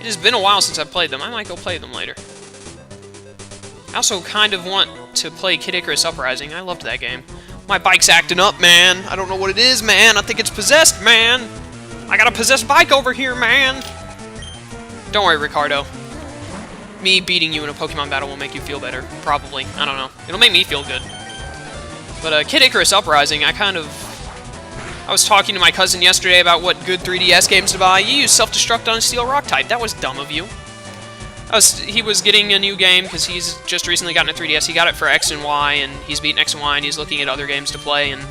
It has been a while since I've played them. I might go play them later. I also kind of want to play Kid Icarus Uprising. I loved that game. My bike's acting up, man. I don't know what it is, man. I think it's possessed, man. I got a possessed bike over here, man. Don't worry, Ricardo. Me beating you in a Pokemon battle will make you feel better. Probably. I don't know. It'll make me feel good. But Kid Icarus Uprising, I was talking to my cousin yesterday about what good 3DS games to buy. You use self-destruct on a Steel Rock type. That was dumb of you. He was getting a new game because he's just recently gotten a 3DS. He got it for X and Y, and he's beaten X and Y, and he's looking at other games to play. And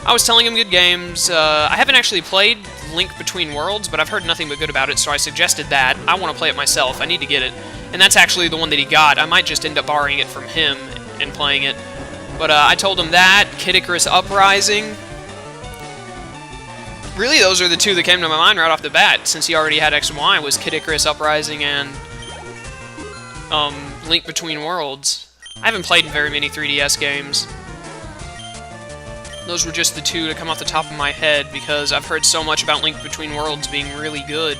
I was telling him good games. I haven't actually played Link Between Worlds, but I've heard nothing but good about it, so I suggested that. I want to play it myself. I need to get it. And that's actually the one that he got. I might just end up borrowing it from him and playing it. But I told him that, Kid Icarus Uprising. Really, those are the two that came to my mind right off the bat, since he already had X and Y, was Kid Icarus Uprising and Link Between Worlds. I haven't played very many 3DS games. Those were just the two to come off the top of my head, because I've heard so much about Link Between Worlds being really good.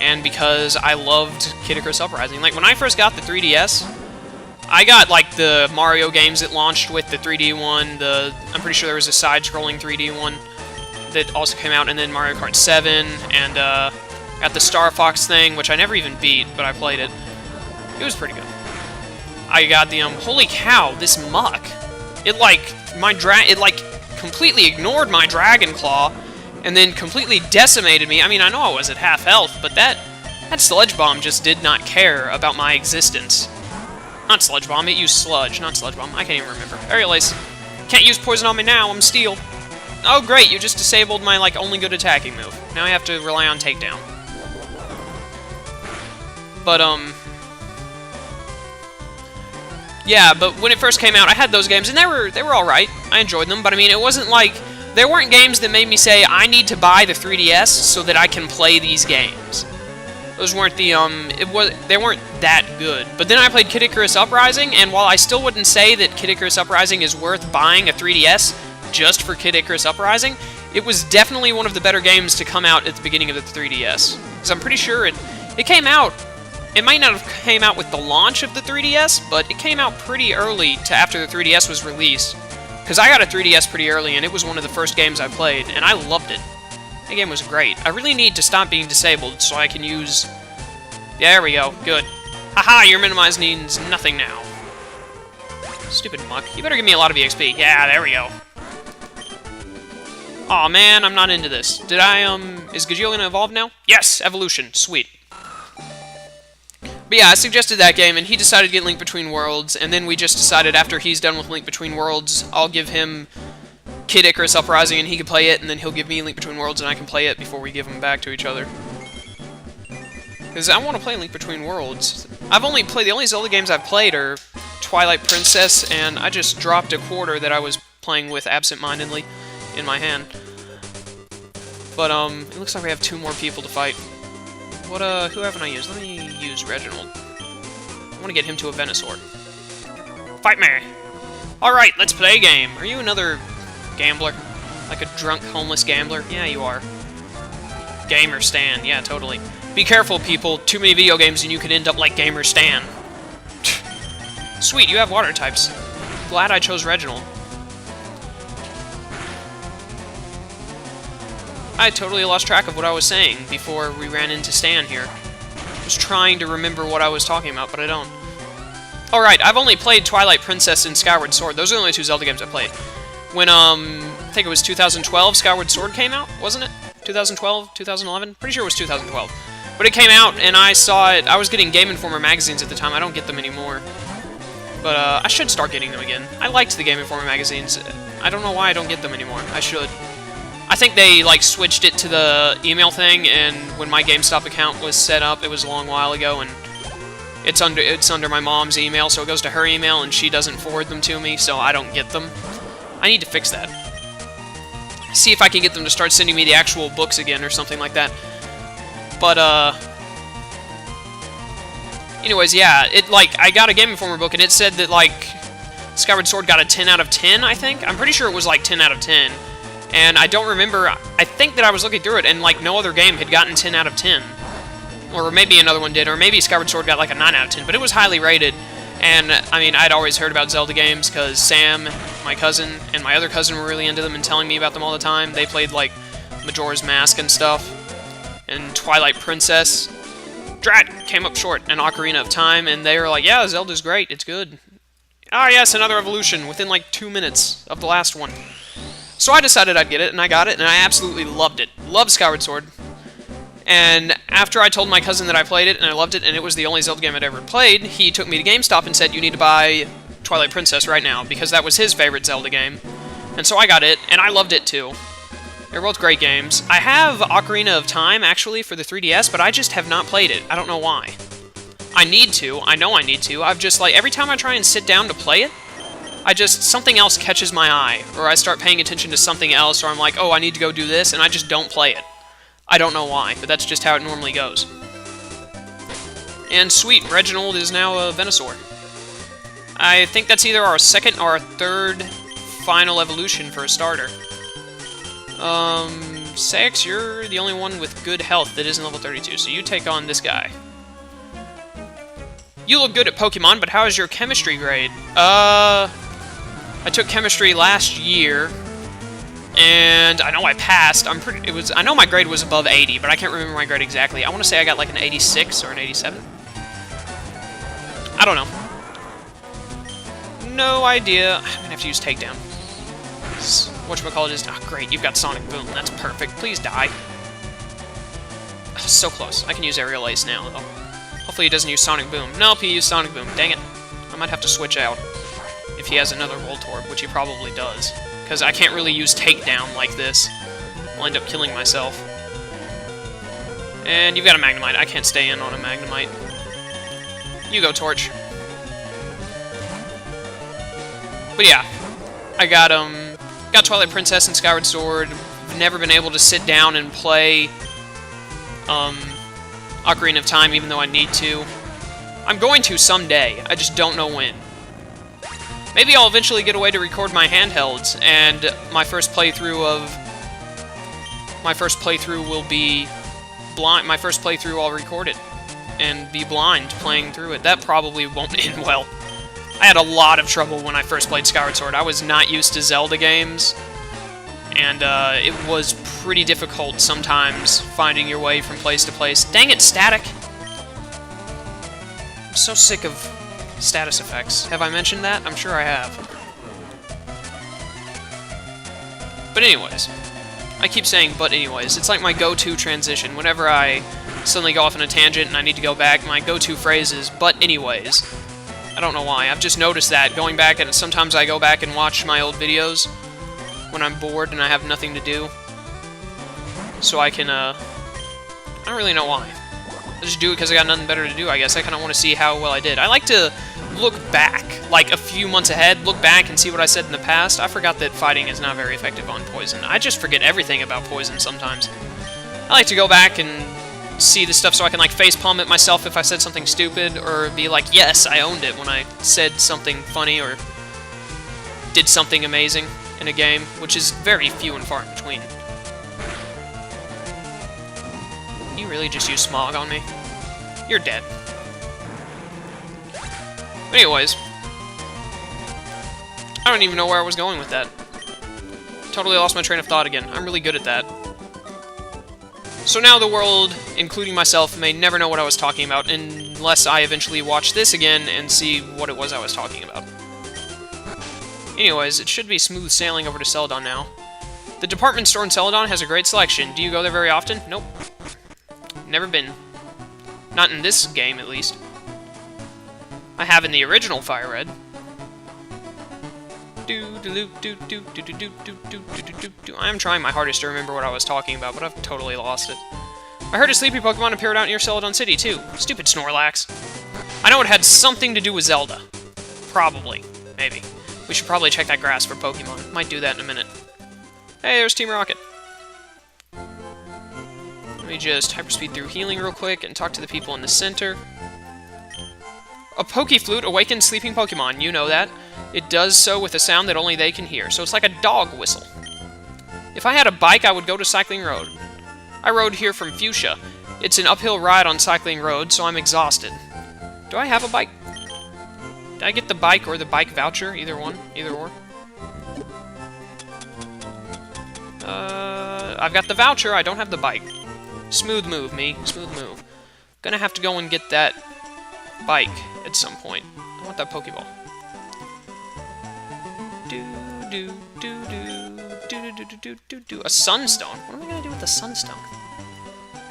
And because I loved Kid Icarus Uprising. Like, when I first got the 3DS, I got, like, the Mario games that launched with the 3D one, I'm pretty sure there was a side-scrolling 3D one that also came out, and then Mario Kart 7, and got the Star Fox thing, which I never even beat, but I played it. It was pretty good. I got the, holy cow, this muck. It, completely ignored my Dragon Claw, and then completely decimated me. I mean, I know I was at half health, but that Sludge Bomb just did not care about my existence. Not Sludge Bomb, it used Sludge, not Sludge Bomb. I can't even remember. Aerial Ace. Can't use Poison on me now, I'm Steel. Oh, great, you just disabled my, only good attacking move. Now I have to rely on Takedown. But, yeah, but when it first came out, I had those games, and they were alright. I enjoyed them, but I mean, it wasn't like... There weren't games that made me say, I need to buy the 3DS so that I can play these games. Those weren't the, they weren't that good. But then I played Kid Icarus Uprising, and while I still wouldn't say that Kid Icarus Uprising is worth buying a 3DS just for Kid Icarus Uprising, it was definitely one of the better games to come out at the beginning of the 3DS. Because I'm pretty sure it came out... It might not have came out with the launch of the 3DS, but it came out pretty early to after the 3DS was released. Because I got a 3DS pretty early, and it was one of the first games I played, and I loved it. That game was great. I really need to stop being disabled so I can use... Yeah, there we go. Good. Haha, your minimize means nothing now. Stupid muck. You better give me a lot of EXP. Yeah, there we go. Aw, man, I'm not into this. Did I, Is Gajeel gonna evolve now? Yes! Evolution. Sweet. But yeah, I suggested that game, and he decided to get Link Between Worlds, and then we just decided after he's done with Link Between Worlds, I'll give him Kid Icarus Uprising, and he can play it, and then he'll give me Link Between Worlds, and I can play it before we give them back to each other. Because I want to play Link Between Worlds. The only Zelda games I've played are Twilight Princess, and I just dropped a quarter that I was playing with absent-mindedly in my hand. But, it looks like we have 2 more people to fight. Who haven't I used? Let me use Reginald. I want to get him to a Venusaur. Fight me! Alright, let's play a game. Are you another gambler? Like a drunk, homeless gambler? Yeah, you are. Gamer Stan. Yeah, totally. Be careful, people. Too many video games and you could end up like Gamer Stan. Sweet, you have water types. Glad I chose Reginald. I totally lost track of what I was saying before we ran into Stan here. I was trying to remember what I was talking about, but I don't. Alright, I've only played Twilight Princess and Skyward Sword. Those are the only 2 Zelda games I played. When, I think it was 2012, Skyward Sword came out, wasn't it? 2012? 2011? Pretty sure it was 2012. But it came out, and I saw it. I was getting Game Informer magazines at the time. I don't get them anymore. But, I should start getting them again. I liked the Game Informer magazines. I don't know why I don't get them anymore. I should. I think they, switched it to the email thing, and when my GameStop account was set up, it was a long while ago, and it's under my mom's email, so it goes to her email, and she doesn't forward them to me, so I don't get them. I need to fix that. See if I can get them to start sending me the actual books again, or something like that. But, anyways, yeah, I got a Game Informer book, and it said that, Skyward Sword got a 10 out of 10, I think? I'm pretty sure it was, 10 out of 10. And I don't remember, I think that I was looking through it, and, no other game had gotten 10 out of 10. Or maybe another one did, or maybe Skyward Sword got like a 9 out of 10, but it was highly rated. And, I mean, I'd always heard about Zelda games, because Sam, my cousin, and my other cousin were really into them and telling me about them all the time. They played, like, Majora's Mask and stuff, and Twilight Princess. Drat came up short, and Ocarina of Time, and they were like, yeah, Zelda's great, it's good. Ah, yes, another evolution, within, like, 2 minutes of the last one. So I decided I'd get it, and I got it, and I absolutely loved it. Loved Skyward Sword. And after I told my cousin that I played it, and I loved it, and it was the only Zelda game I'd ever played, he took me to GameStop and said, you need to buy Twilight Princess right now, because that was his favorite Zelda game. And so I got it, and I loved it too. They're both great games. I have Ocarina of Time, actually, for the 3DS, but I just have not played it. I don't know why. I need to. I know I need to. I've just, like, every time I try and sit down to play it, something else catches my eye, or I start paying attention to something else, or I'm like, oh, I need to go do this, and I just don't play it. I don't know why, but that's just how it normally goes. And sweet, Reginald is now a Venusaur. I think that's either our second or our third final evolution for a starter. Sax, you're the only one with good health that isn't level 32, so you take on this guy. You look good at Pokemon, but how is your chemistry grade? I took chemistry last year, and I know I passed. I know my grade was above 80, but I can't remember my grade exactly. I want to say I got like an 86 or an 87. I don't know. No idea. I'm gonna have to use Takedown. Whatchamacallit is... Oh, great. You've got Sonic Boom. That's perfect. Please die. Oh, so close. I can use Aerial Ace now, though. Hopefully he doesn't use Sonic Boom. Nope, he used Sonic Boom. Dang it. I might have to switch out if he has another Voltorb, which he probably does. Because I can't really use Takedown like this. I'll end up killing myself. And you've got a Magnemite. I can't stay in on a Magnemite. You go, Torch. But yeah, I got Twilight Princess and Skyward Sword. Never been able to sit down and play Ocarina of Time, even though I need to. I'm going to someday. I just don't know when. Maybe I'll eventually get a way to record my handhelds, and my first playthrough will be blind. My first playthrough, I'll record it and be blind playing through it. That probably won't end well. I had a lot of trouble when I first played Skyward Sword. I was not used to Zelda games, and it was pretty difficult sometimes finding your way from place to place. Dang it, static! I'm so sick of status effects. Have I mentioned that? I'm sure I have. But anyways. I keep saying but anyways. It's like my go-to transition. Whenever I suddenly go off on a tangent and I need to go back, my go-to phrase is but anyways. I don't know why. I've just noticed that going back, and sometimes I go back and watch my old videos when I'm bored and I have nothing to do. So I can, I don't really know why. I just do it because I got nothing better to do, I guess. I kind of want to see how well I did. I like to look back, like a few months ahead, look back and see what I said in the past. I forgot that fighting is not very effective on poison. I just forget everything about poison sometimes. I like to go back and see the stuff so I can, like, facepalm at myself if I said something stupid, or be like, yes, I owned it when I said something funny or did something amazing in a game, which is very few and far in between. You really just used Smog on me? You're dead. But anyways, I don't even know where I was going with that. Totally lost my train of thought again. I'm really good at that. So now the world, including myself, may never know what I was talking about unless I eventually watch this again and see what it was I was talking about. Anyways, it should be smooth sailing over to Celadon now. The department store in Celadon has a great selection. Do you go there very often? Nope. Never been. Not in this game, at least. I have in the original Fire Red. I am trying my hardest to remember what I was talking about, but I've totally lost it. I heard a sleepy Pokemon appeared out near Celadon City, too. Stupid Snorlax. I know it had something to do with Zelda. Probably. Maybe. We should probably check that grass for Pokemon. Might do that in a minute. Hey, there's Team Rocket. Let me just hyperspeed through healing real quick and talk to the people in the center. A Pokeflute awakens sleeping Pokemon. You know that. It does so with a sound that only they can hear, so it's like a dog whistle. If I had a bike, I would go to Cycling Road. I rode here from Fuchsia. It's an uphill ride on cycling road, so I'm exhausted. Do I have a bike? Did I get the bike or the bike voucher? Either one? Either or? I've got the voucher, I don't have the bike. Smooth move, me. Smooth move. Gonna have to go and get that bike at some point. I want that Pokeball. A Sunstone? What am I gonna do with the Sunstone?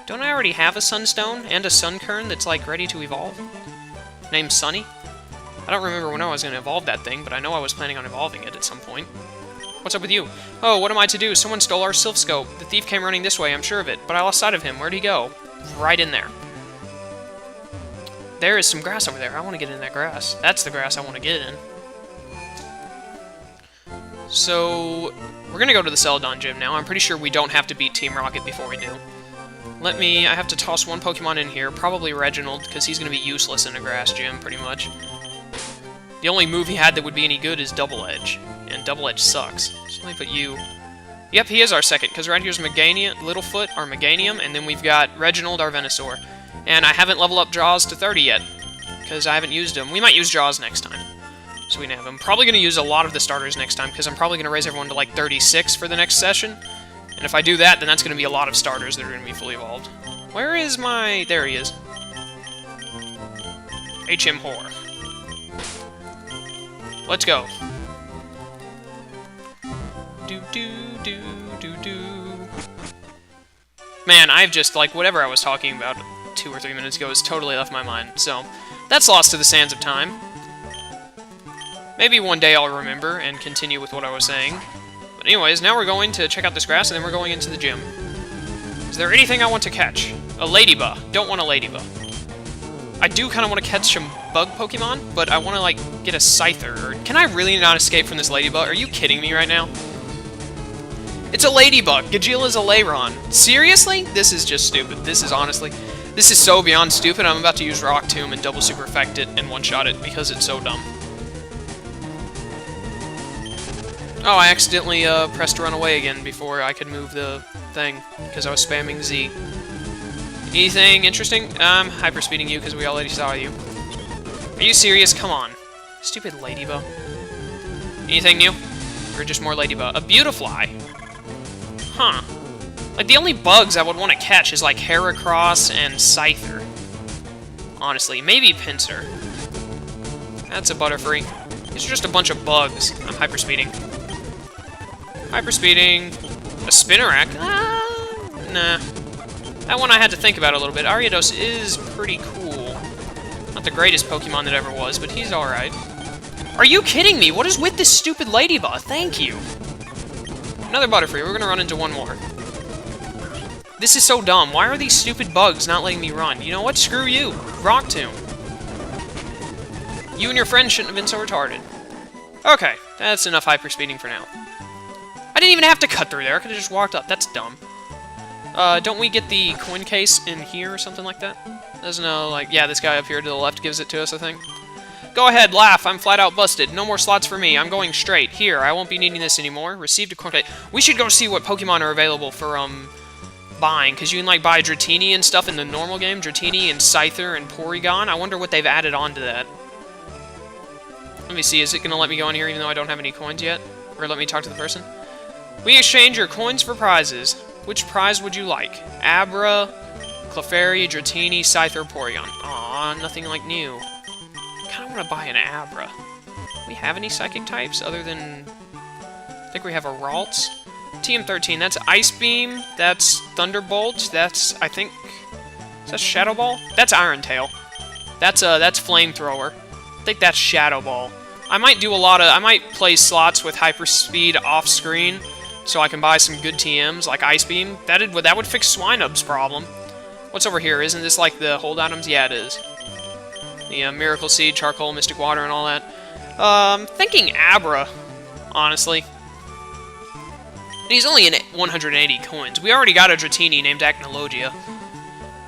Don't I already have a Sunstone and a Sunkern that's, like, ready to evolve? Named Sunny? I don't remember when I was gonna evolve that thing, but I know I was planning on evolving it at some point. What's up with you? Oh, what am I to do? Someone stole our Sylph Scope. The thief came running this way, I'm sure of it, but I lost sight of him. Where'd he go? Right in there. There is some grass over there. I want to get in that grass. That's the grass I want to get in. So, we're going to go to the Celadon Gym now. I'm pretty sure we don't have to beat Team Rocket before we do. I have to toss one Pokemon in here, probably Reginald, because he's going to be useless in a grass gym, pretty much. The only move he had that would be any good is Double Edge, and Double Edge sucks. So let me put you... Yep, he is our second, because right here's Littlefoot, our Meganium, and then we've got Reginald, our Venusaur. And I haven't leveled up Jaws to 30 yet, because I haven't used him. We might use Jaws next time, so we can have him. Probably going to use a lot of the starters next time, because I'm probably going to raise everyone to like 36 for the next session. And if I do that, then that's going to be a lot of starters that are going to be fully evolved. Where is my... There he is. HM Horror. Let's go. Man, I've just, like, whatever I was talking about 2 or 3 minutes ago has totally left my mind. So, that's lost to the sands of time. Maybe one day I'll remember and continue with what I was saying. But anyways, now we're going to check out this grass, and then we're going into the gym. Is there anything I want to catch? A Ladybug. Don't want a Ladybug. I do kind of want to catch some bug Pokemon, but I want to, like, get a Scyther. Can I really not escape from this Ladybug? Are you kidding me right now? It's a Ladybug. Gajila's a Lairon. Seriously? This is just stupid. This is honestly... This is so beyond stupid, I'm about to use Rock Tomb and double Super Effect it and one-shot it because it's so dumb. Oh, I accidentally pressed run away again before I could move the thing because I was spamming Z. Anything interesting? I'm hyperspeeding you because we already saw you. Are you serious? Come on. Stupid Ladybug. Anything new? Or just more Ladybug? A Beautifly. Huh. Like, the only bugs I would want to catch is, like, Heracross and Scyther. Honestly. Maybe Pinsir. That's a Butterfree. These are just a bunch of bugs. I'm hyperspeeding. Hyperspeeding. A Spinarak? Nah. That one I had to think about a little bit. Ariados is pretty cool. Not the greatest Pokemon that ever was, but he's alright. Are you kidding me? What is with this stupid Ladybug? Thank you. Another Butterfree. We're gonna run into one more. This is so dumb. Why are these stupid bugs not letting me run? You know what? Screw you. Rock Tomb. You and your friends shouldn't have been so retarded. Okay, that's enough hyperspeeding for now. I didn't even have to cut through there. I could have just walked up. That's dumb. Don't we get the coin case in here or something like that? There's no, like, yeah, this guy up here to the left gives it to us, I think. Go ahead, laugh. I'm flat out busted. No more slots for me. I'm going straight. Here, I won't be needing this anymore. Received a coin case. We should go see what Pokemon are available for, buying, because you can, like, buy Dratini and stuff in the normal game. Dratini and Scyther and Porygon. I wonder what they've added on to that. Let me see. Is it going to let me go in here even though I don't have any coins yet? Or let me talk to the person? We exchange your coins for prizes. Which prize would you like? Abra, Clefairy, Dratini, Scyther, Porygon. Aw, nothing like new. I kind of want to buy an Abra. Do we have any Psychic types other than... I think we have a Ralts. TM13, that's Ice Beam, that's Thunderbolt, that's, I think... Is that Shadow Ball? That's Iron Tail. That's Flamethrower. I think that's Shadow Ball. I might do I might play slots with Hyperspeed off-screen, so I can buy some good TMs, like Ice Beam. That would fix Swinub's problem. What's over here? Isn't this like the hold items? Yeah, it is. The Miracle Seed, Charcoal, Mystic Water, and all that. I'm thinking Abra, honestly. And he's only in 180 coins. We already got a Dratini named Acnologia.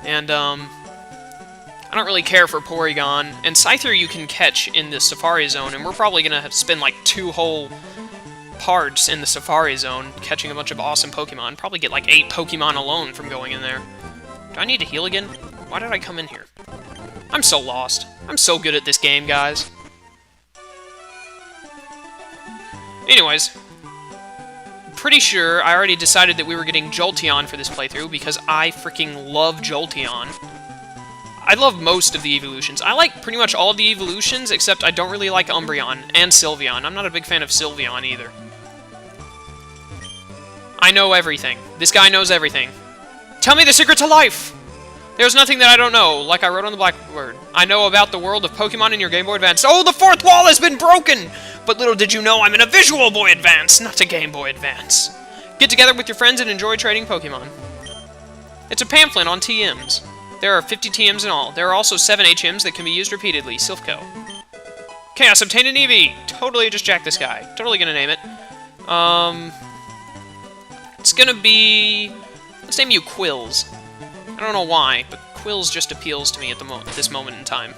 And, I don't really care for Porygon. And Scyther you can catch in the Safari Zone, and we're probably gonna have to spend like 2 whole parts in the Safari Zone catching a bunch of awesome Pokemon. Probably get like 8 Pokemon alone from going in there. Do Do I need to heal again? Why did I come in here? I'm so lost. I'm so good at this game, guys. Anyways, pretty sure I already decided that we were getting Jolteon for this playthrough because I freaking love Jolteon. I love most of the evolutions. I like pretty much all of the evolutions, except I don't really like Umbreon and Sylveon. I'm not a big fan of Sylveon either. I know everything. This guy knows everything. Tell me the secret to life! There's nothing that I don't know, like I wrote on the blackboard. I know about the world of Pokemon in your Game Boy Advance. Oh, the fourth wall has been broken! But little did you know I'm in a Visual Boy Advance, not a Game Boy Advance. Get together with your friends and enjoy trading Pokemon. It's a pamphlet on TMs. There are 50 TMs in all. There are also 7 HMs that can be used repeatedly. Silphco. Chaos, obtain an Eevee! Totally just jack this guy. Totally gonna name it. It's gonna be... Let's name you Quills. I don't know why, but Quills just appeals to me at this moment in time.